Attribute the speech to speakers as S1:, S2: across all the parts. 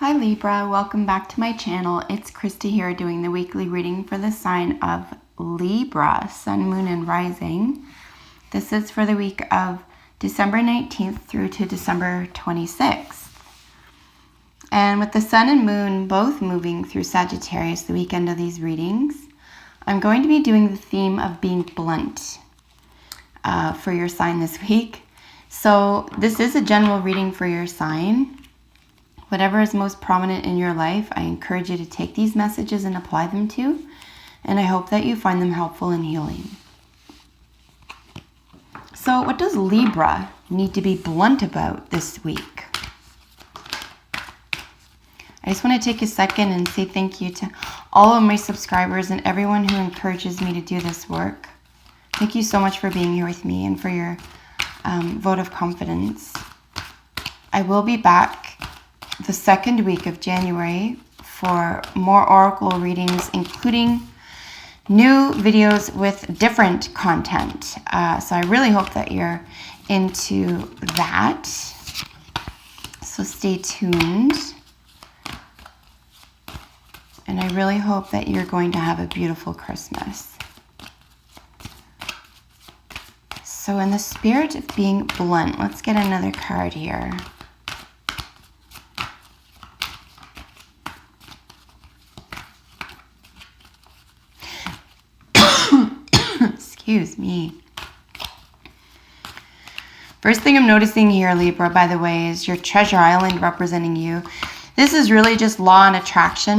S1: Hi Libra, welcome back to my channel. It's Krista here doing the weekly reading for the sign of Libra, Sun, Moon, and Rising. This is for the week of December 19th through to December 26th. And with the Sun and Moon both moving through Sagittarius the weekend of these readings, I'm going to be doing the theme of being blunt for your sign this week. So this is a general reading for your sign. Whatever is most prominent in your life, I encourage you to take these messages and apply them to, and I hope that you find them helpful and healing. So what does Libra need to be blunt about this week? I just want to take a second and say thank you to all of my subscribers and everyone who encourages me to do this work. Thank you so much for being here with me and for your vote of confidence. I will be back the second week of January for more oracle readings, including new videos with different content. So I really hope that you're into that. So stay tuned. And I really hope that you're going to have a beautiful Christmas. So in the spirit of being blunt, let's get another card here. Excuse me. First thing I'm noticing here, Libra, by the way, is your treasure island representing you. This is really just law and attraction.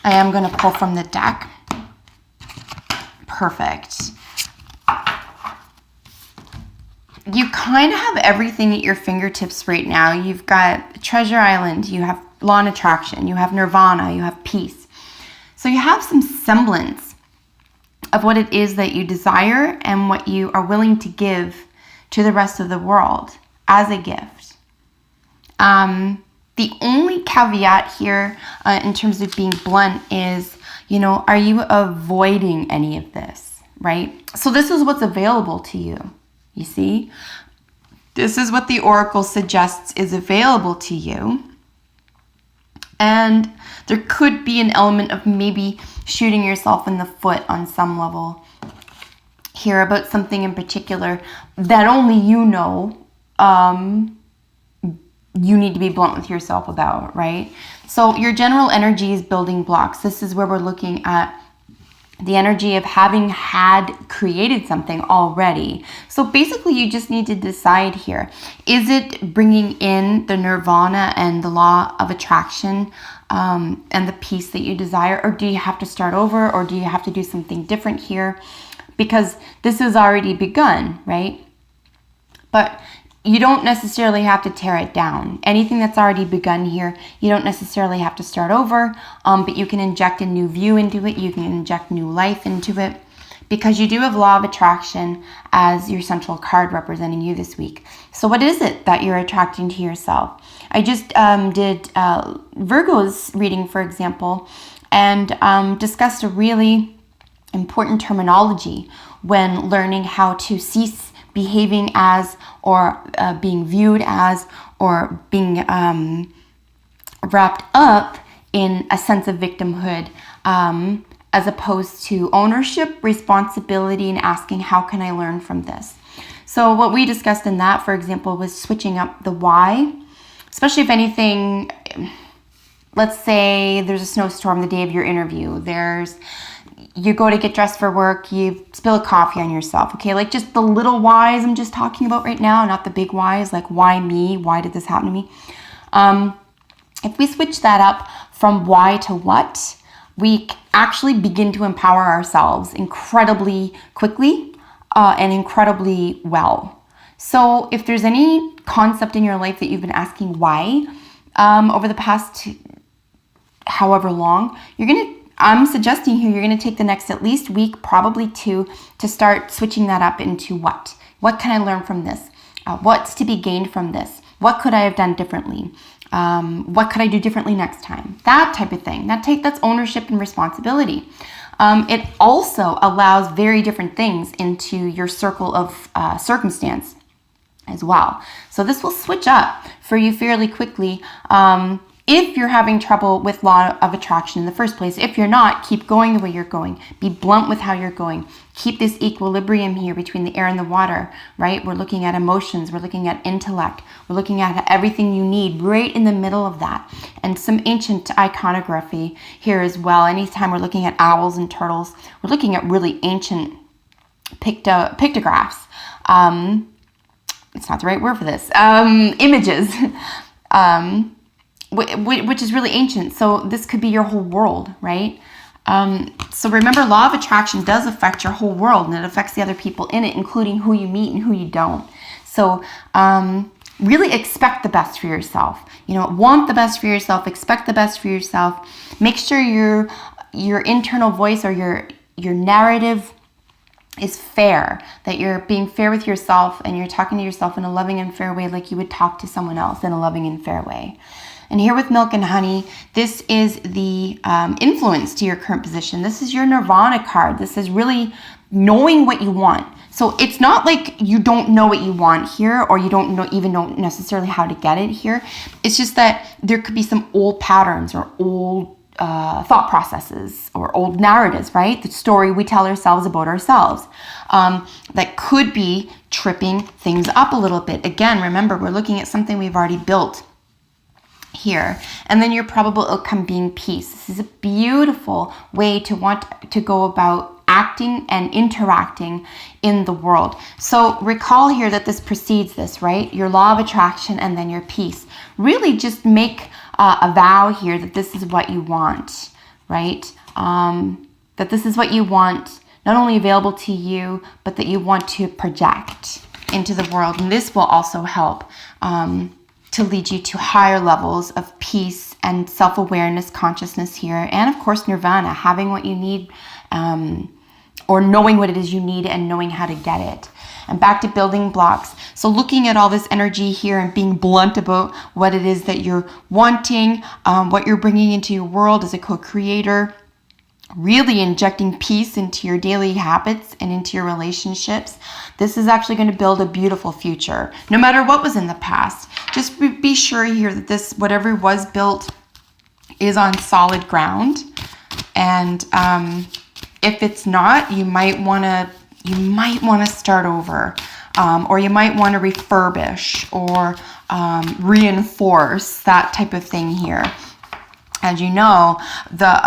S1: I am going to pull from the deck. Perfect. You kind of have everything at your fingertips right now. You've got treasure island, you have law and attraction, you have Nirvana, you have peace. So you have some semblance of what it is that you desire and what you are willing to give to the rest of the world as a gift. The only caveat here in terms of being blunt is, are you avoiding any of this, right? So this is what's available to you, you see? This is what the oracle suggests is available to you. And there could be an element of maybe shooting yourself in the foot on some level here about something in particular that only you know you need to be blunt with yourself about, right? So your general energy is building blocks. This is where we're looking at the energy of having had created something already. So basically you just need to decide here. Is it bringing in the Nirvana and the law of attraction and the peace that you desire? Or do you have to start over? Or do you have to do something different here? Because this has already begun, right? But you don't necessarily have to tear it down. Anything that's already begun here, you don't necessarily have to start over, but you can inject a new view into it. You can inject new life into it because you do have law of attraction as your central card representing you this week. So what is it that you're attracting to yourself? I just did Virgo's reading, for example, and discussed a really important terminology when learning how to cease behaving as or being viewed as or being wrapped up in a sense of victimhood as opposed to ownership, responsibility, and asking, how can I learn from this? So what we discussed in that, for example, was switching up the why, especially if anything, let's say there's a snowstorm the day of your interview, you go to get dressed for work, you spill a coffee on yourself, okay? Like just the little whys I'm just talking about right now, not the big whys, like why me? Why did this happen to me? If we switch that up from why to what, we actually begin to empower ourselves incredibly quickly and incredibly well. So if there's any concept in your life that you've been asking why over the past however long, I'm suggesting here, you're going to take the next at least week, probably two, to start switching that up into what. What can I learn from this? What's to be gained from this? What could I have done differently? What could I do differently next time? That type of thing. That's ownership and responsibility. It also allows very different things into your circle of circumstance. as well. So this will switch up for you fairly quickly. If you're having trouble with law of attraction in the first place, if you're not, keep going the way you're going. Be blunt with how you're going. Keep this equilibrium here between the air and the water, right? We're looking at emotions. We're looking at intellect. We're looking at everything you need right in the middle of that. And some ancient iconography here as well. Anytime we're looking at owls and turtles, we're looking at really ancient pictographs. It's not the right word for this. Images. Which is really ancient. So this could be your whole world, right? So remember, law of attraction does affect your whole world, and it affects the other people in it, including who you meet and who you don't. So really expect the best for yourself. Want the best for yourself, expect the best for yourself. Make sure your internal voice or your narrative is fair, that you're being fair with yourself and you're talking to yourself in a loving and fair way, like you would talk to someone else in a loving and fair way. And here with milk and honey, this is the influence to your current position. This is your Nirvana card. This is really knowing what you want. So it's not like you don't know what you want here, or you don't even know necessarily how to get it here. It's just that there could be some old patterns or old thought processes or old narratives, right? The story we tell ourselves about ourselves that could be tripping things up a little bit. Again, remember, we're looking at something we've already built here. And then your probable outcome being peace. This is a beautiful way to want to go about acting and interacting in the world. So recall here that this precedes this, right? Your law of attraction and then your peace. Really just make a vow here that this is what you want, right? That this is what you want, not only available to you, but that you want to project into the world. And this will also help to lead you to higher levels of peace and self-awareness, consciousness here. And of course, nirvana, having what you need, or knowing what it is you need and knowing how to get it. And back to building blocks. So looking at all this energy here and being blunt about what it is that you're wanting, what you're bringing into your world as a co-creator, really injecting peace into your daily habits and into your relationships. This is actually going to build a beautiful future, no matter what was in the past. Just be sure here that this, whatever was built, is on solid ground. And if it's not, you might want to start over, or you might want to refurbish or reinforce that type of thing here. As you know, the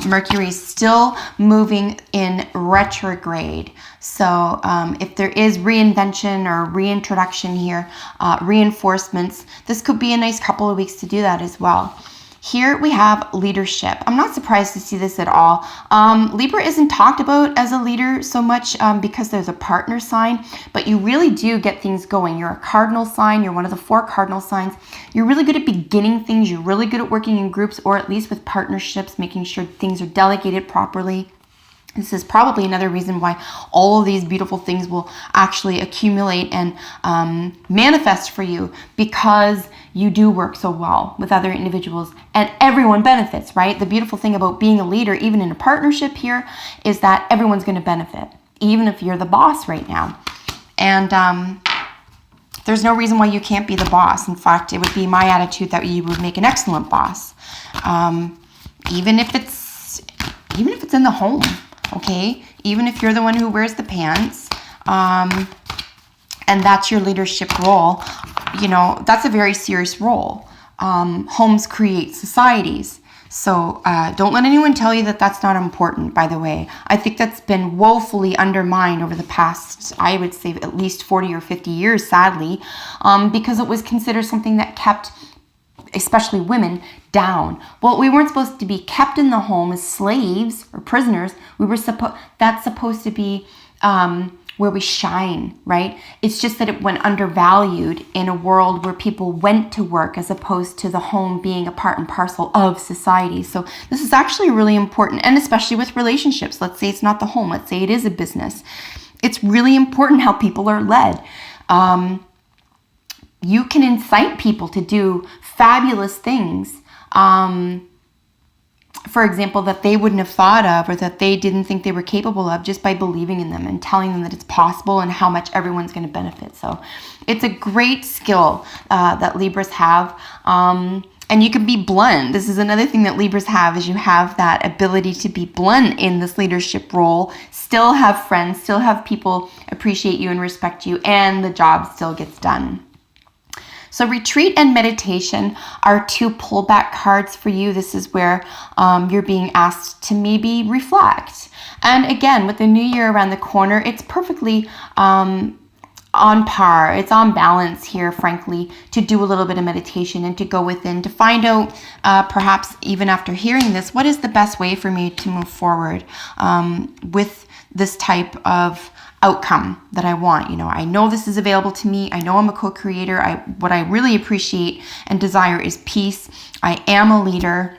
S1: Mercury is still moving in retrograde. So if there is reinvention or reintroduction here, reinforcements, this could be a nice couple of weeks to do that as well. Here we have leadership. I'm not surprised to see this at all. Libra isn't talked about as a leader so much because there's a partner sign, but you really do get things going. You're a cardinal sign. You're one of the 4 cardinal signs. You're really good at beginning things. You're really good at working in groups, or at least with partnerships, making sure things are delegated properly. This is probably another reason why all of these beautiful things will actually accumulate and manifest for you, because you do work so well with other individuals and everyone benefits, right? The beautiful thing about being a leader, even in a partnership here, is that everyone's going to benefit, even if you're the boss right now. And there's no reason why you can't be the boss. In fact, it would be my attitude that you would make an excellent boss, even if it's in the home. Okay, even if you're the one who wears the pants, and that's your leadership role, that's a very serious role. Homes create societies. So don't let anyone tell you that that's not important, by the way. I think that's been woefully undermined over the past, I would say, at least 40 or 50 years, sadly, because it was considered something that kept, especially women, down. Well, we weren't supposed to be kept in the home as slaves or prisoners. That's supposed to be where we shine, right? It's just that it went undervalued in a world where people went to work, as opposed to the home being a part and parcel of society. So this is actually really important, and especially with relationships. Let's say it's not the home. Let's say it is a business. It's really important how people are led. You can incite people to do fabulous things for example, that they wouldn't have thought of or that they didn't think they were capable of, just by believing in them and telling them that it's possible and how much everyone's going to benefit. So it's a great skill that Libras have. And you can be blunt. This is another thing that Libras have, is you have that ability to be blunt in this leadership role, still have friends, still have people appreciate you and respect you, and the job still gets done. So retreat and meditation are two pullback cards for you. This is where you're being asked to maybe reflect. And again, with the new year around the corner, it's perfectly on par. It's on balance here, frankly, to do a little bit of meditation and to go within, to find out, perhaps even after hearing this, what is the best way for me to move forward with this type of outcome that I want. You know, I know this is available to me. I know I'm a co-creator. What I really appreciate and desire is peace. I am a leader.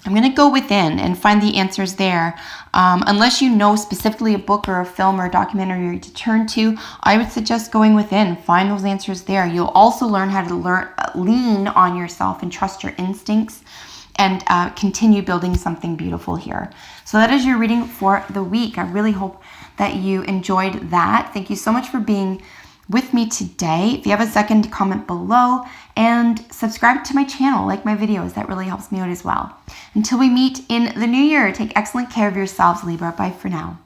S1: I'm going to go within and find the answers there. Unless you know specifically a book or a film or a documentary to turn to, I would suggest going within, find those answers there. You'll also learn how to lean on yourself and trust your instincts, and continue building something beautiful here. So that is your reading for the week. I really hope that you enjoyed that. Thank you so much for being with me today. If you have a second, comment below and subscribe to my channel, like my videos. That really helps me out as well. Until we meet in the new year, take excellent care of yourselves, Libra. Bye for now.